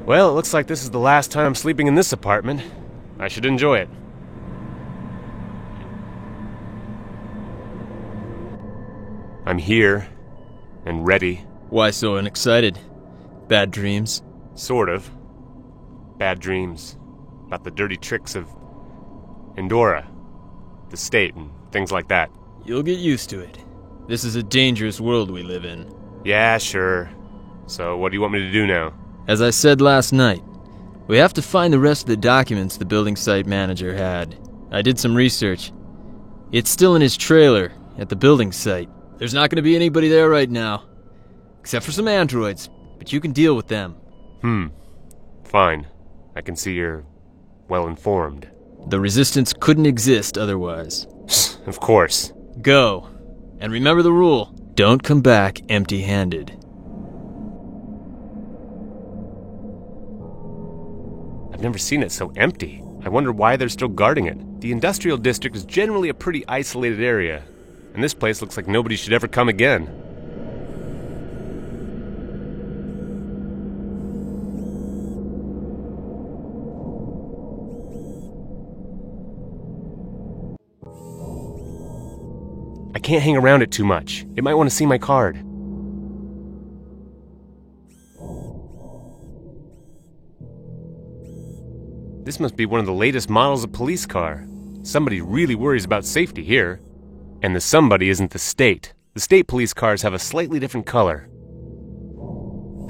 Well, it looks like this is the last time I'm sleeping in this apartment. I should enjoy it. I'm here, and ready. Why so unexcited? Bad dreams? Sort of. Bad dreams. About the dirty tricks of Endora, the state, and things like that. You'll get used to it. This is a dangerous world we live in. Yeah, sure. So what do you want me to do now? As I said last night, we have to find the rest of the documents the building site manager had. I did some research. It's still in his trailer at the building site. There's not going to be anybody there right now. Except for some androids, but you can deal with them. Fine. I can see you're well-informed. The Resistance couldn't exist otherwise. Of course. Go. And remember the rule. Don't come back empty-handed. I've never seen it so empty. I wonder why they're still guarding it. The industrial district is generally a pretty isolated area, and this place looks like nobody should ever come again. I can't hang around it too much. It might want to see my card. This must be one of the latest models of police car. Somebody really worries about safety here. And the somebody isn't the state. The state police cars have a slightly different color.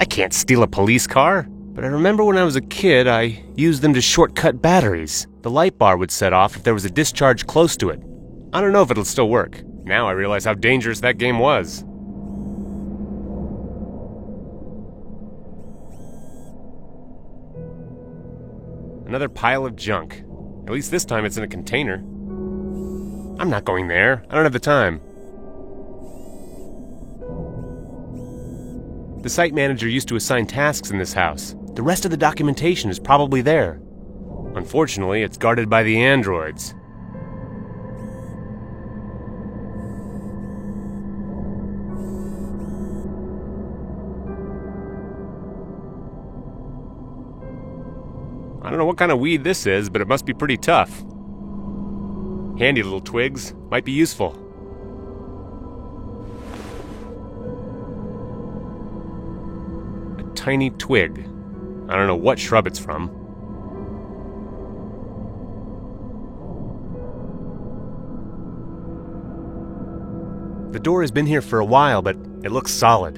I can't steal a police car, but I remember when I was a kid, I used them to shortcut batteries. The light bar would set off if there was a discharge close to it. I don't know if it'll still work. Now I realize how dangerous that game was. Another pile of junk. At least this time it's in a container. I'm not going there. I don't have the time. The site manager used to assign tasks in this house. The rest of the documentation is probably there. Unfortunately, it's guarded by the androids. I don't know what kind of weed this is, but it must be pretty tough. Handy little twigs. Might be useful. A tiny twig. I don't know what shrub it's from. The door has been here for a while, but it looks solid.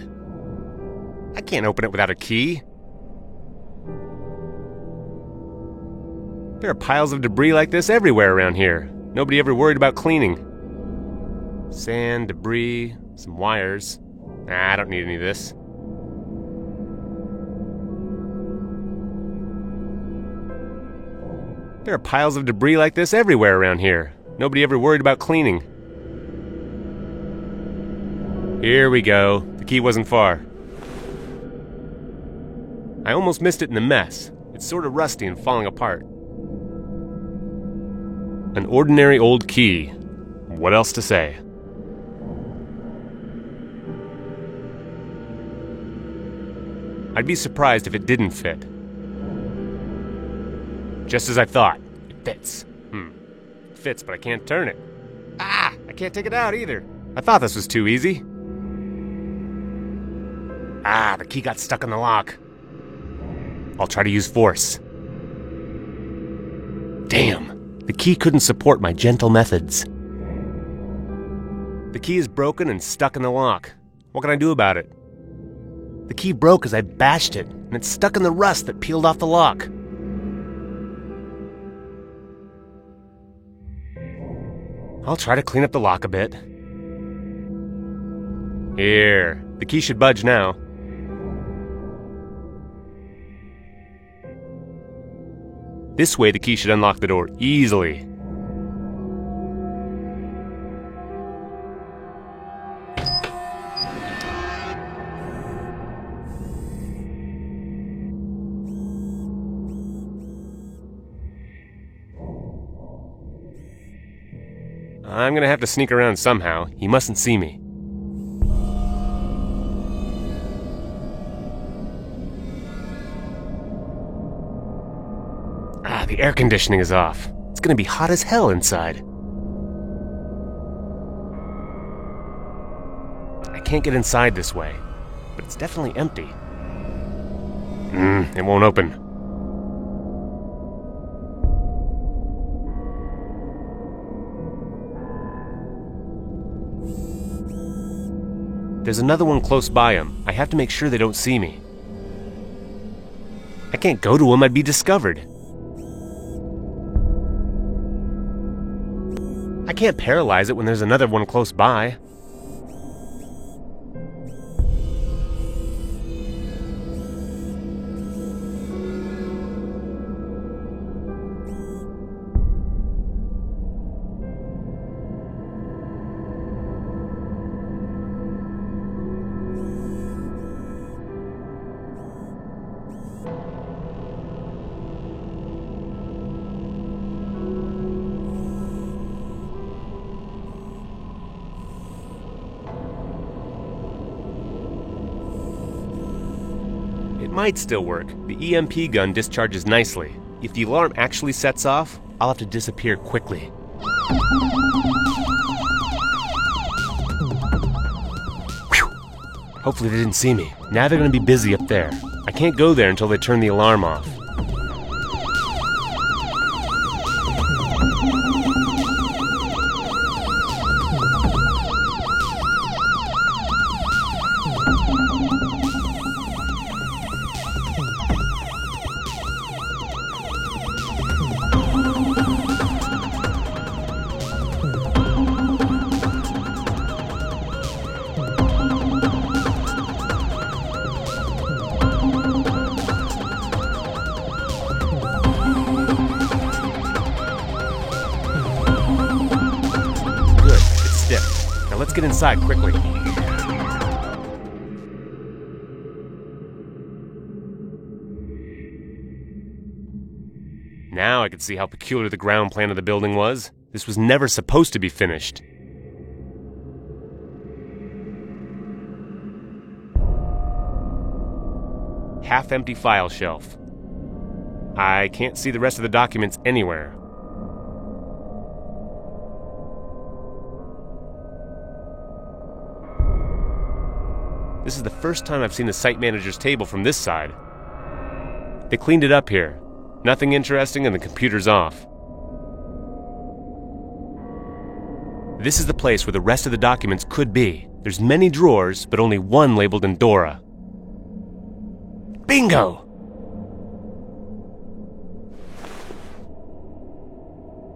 I can't open it without a key. There are piles of debris like this everywhere around here. Nobody ever worried about cleaning. Sand, debris, some wires. Nah, I don't need any of this. There are piles of debris like this everywhere around here. Nobody ever worried about cleaning. Here we go. The key wasn't far. I almost missed it in the mess. It's sort of rusty and falling apart. An ordinary old key. What else to say? I'd be surprised if it didn't fit. Just as I thought. It fits. It fits, but I can't turn it. Ah! I can't take it out either. I thought this was too easy. Ah, the key got stuck in the lock. I'll try to use force. Damn. The key couldn't support my gentle methods. The key is broken and stuck in the lock. What can I do about it? The key broke as I bashed it, and it's stuck in the rust that peeled off the lock. I'll try to clean up the lock a bit. Here. The key should budge now. This way, the key should unlock the door easily. I'm gonna have to sneak around somehow. He mustn't see me. The air conditioning is off. It's gonna be hot as hell inside. I can't get inside this way, but it's definitely empty. It won't open. There's another one close by him. I have to make sure they don't see me. I can't go to him, I'd be discovered. I can't paralyze it when there's another one close by. It might still work. The EMP gun discharges nicely. If the alarm actually sets off, I'll have to disappear quickly. Whew. Hopefully they didn't see me. Now they're going to be busy up there. I can't go there until they turn the alarm off. Let's get inside quickly. Now I could see how peculiar the ground plan of the building was. This was never supposed to be finished. Half-empty file shelf. I can't see the rest of the documents anywhere. This is the first time I've seen the site manager's table from this side. They cleaned it up here. Nothing interesting and the computer's off. This is the place where the rest of the documents could be. There's many drawers, but only one labeled Endora. Bingo!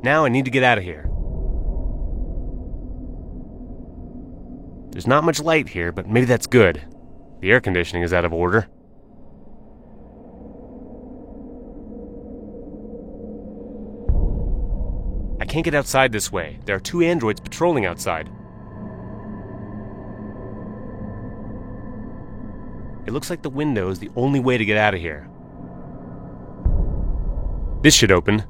Now I need to get out of here. There's not much light here, but maybe that's good. The air conditioning is out of order. I can't get outside this way. There are 2 androids patrolling outside. It looks like the window is the only way to get out of here. This should open.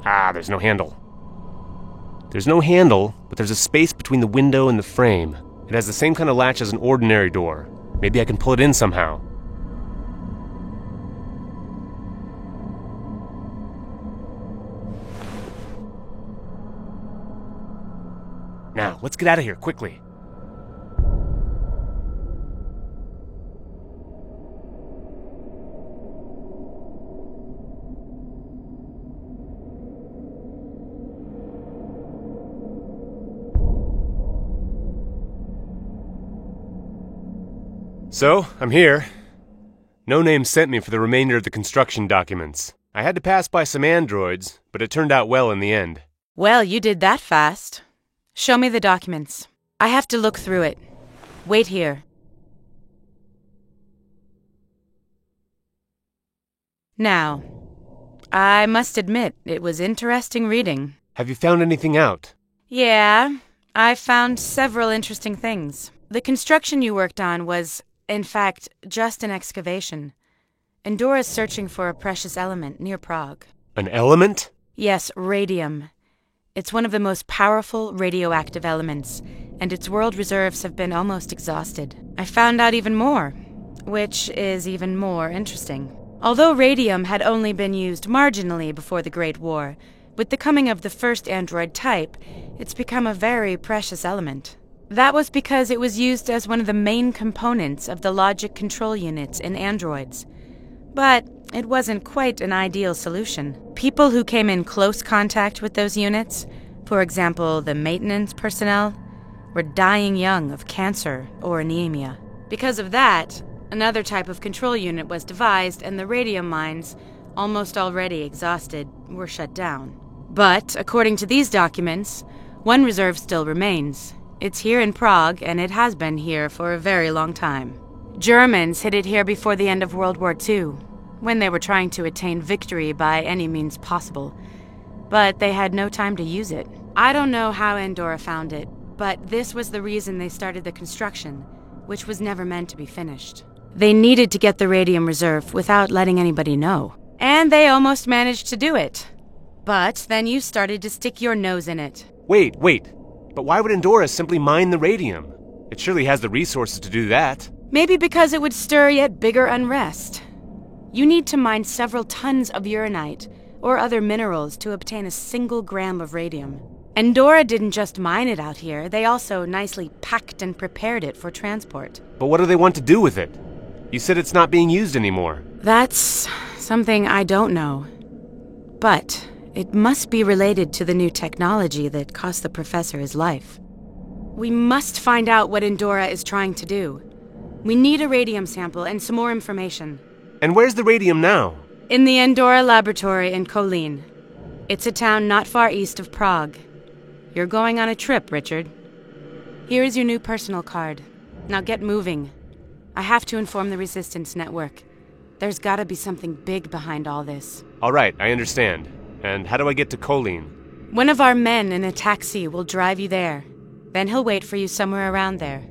Ah, there's no handle. There's no handle, but there's a space between the window and the frame. It has the same kind of latch as an ordinary door. Maybe I can pull it in somehow. Now, let's get out of here, quickly. So, I'm here. No Name sent me for the remainder of the construction documents. I had to pass by some androids, but it turned out well in the end. Well, you did that fast. Show me the documents. I have to look through it. Wait here. Now, I must admit, it was interesting reading. Have you found anything out? Yeah, I found several interesting things. The construction you worked on was, in fact, just an excavation. Endora's searching for a precious element near Prague. An element? Yes, radium. It's one of the most powerful radioactive elements, and its world reserves have been almost exhausted. I found out even more, which is even more interesting. Although radium had only been used marginally before the Great War, with the coming of the first android type, it's become a very precious element. That was because it was used as one of the main components of the logic control units in androids. But it wasn't quite an ideal solution. People who came in close contact with those units, for example the maintenance personnel, were dying young of cancer or anemia. Because of that, another type of control unit was devised, and the radium mines, almost already exhausted, were shut down. But, according to these documents, one reserve still remains. It's here in Prague, and it has been here for a very long time. Germans hid it here before the end of World War II, when they were trying to attain victory by any means possible. But they had no time to use it. I don't know how Andorra found it, but this was the reason they started the construction, which was never meant to be finished. They needed to get the radium reserve without letting anybody know. And they almost managed to do it. But then you started to stick your nose in it. Wait. But why would Andorra simply mine the radium? It surely has the resources to do that. Maybe because it would stir yet bigger unrest. You need to mine several tons of uranite or other minerals to obtain a single gram of radium. Andorra didn't just mine it out here, they also nicely packed and prepared it for transport. But what do they want to do with it? You said it's not being used anymore. That's something I don't know. But it must be related to the new technology that cost the professor his life. We must find out what Andorra is trying to do. We need a radium sample and some more information. And where's the radium now? In the Andorra laboratory in Kolín. It's a town not far east of Prague. You're going on a trip, Richard. Here is your new personal card. Now get moving. I have to inform the Resistance Network. There's gotta be something big behind all this. All right, I understand. And how do I get to Kolín? One of our men in a taxi will drive you there. Then he'll wait for you somewhere around there.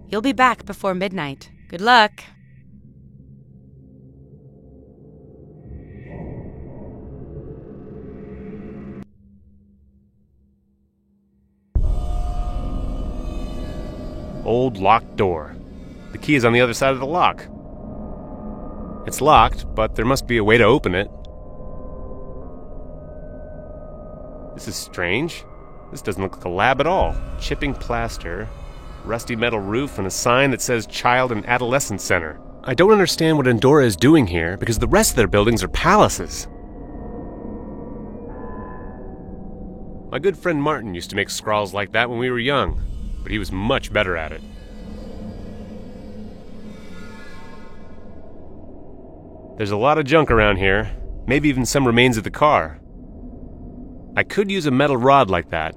You'll be back before midnight. Good luck. Old locked door. The key is on the other side of the lock. It's locked, but there must be a way to open it. This is strange. This doesn't look like a lab at all. Chipping plaster, rusty metal roof, and a sign that says Child and Adolescent Center. I don't understand what Andorra is doing here, because the rest of their buildings are palaces. My good friend Martin used to make scrawls like that when we were young, but he was much better at it. There's a lot of junk around here, maybe even some remains of the car. I could use a metal rod like that.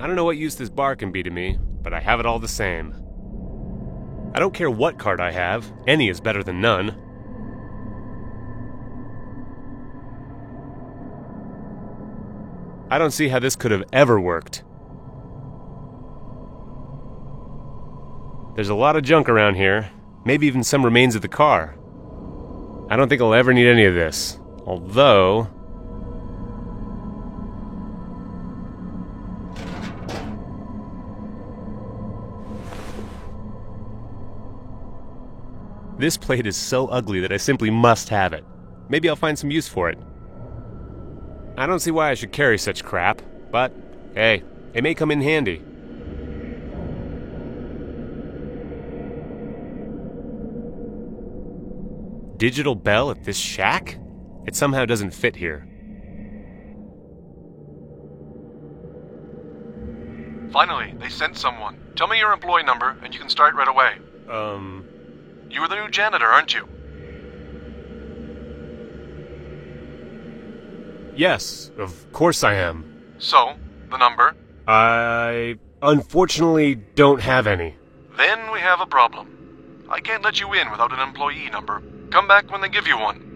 I don't know what use this bar can be to me, but I have it all the same. I don't care what card I have, any is better than none. I don't see how this could have ever worked. There's a lot of junk around here, maybe even some remains of the car. I don't think I'll ever need any of this, although... This plate is so ugly that I simply must have it. Maybe I'll find some use for it. I don't see why I should carry such crap, but hey, it may come in handy. Digital bell at this shack? It somehow doesn't fit here. Finally, they sent someone. Tell me your employee number, and you can start right away. You are the new janitor, aren't you? Yes, of course I am. So, the number? I unfortunately don't have any. Then we have a problem. I can't let you in without an employee number. Come back when they give you one.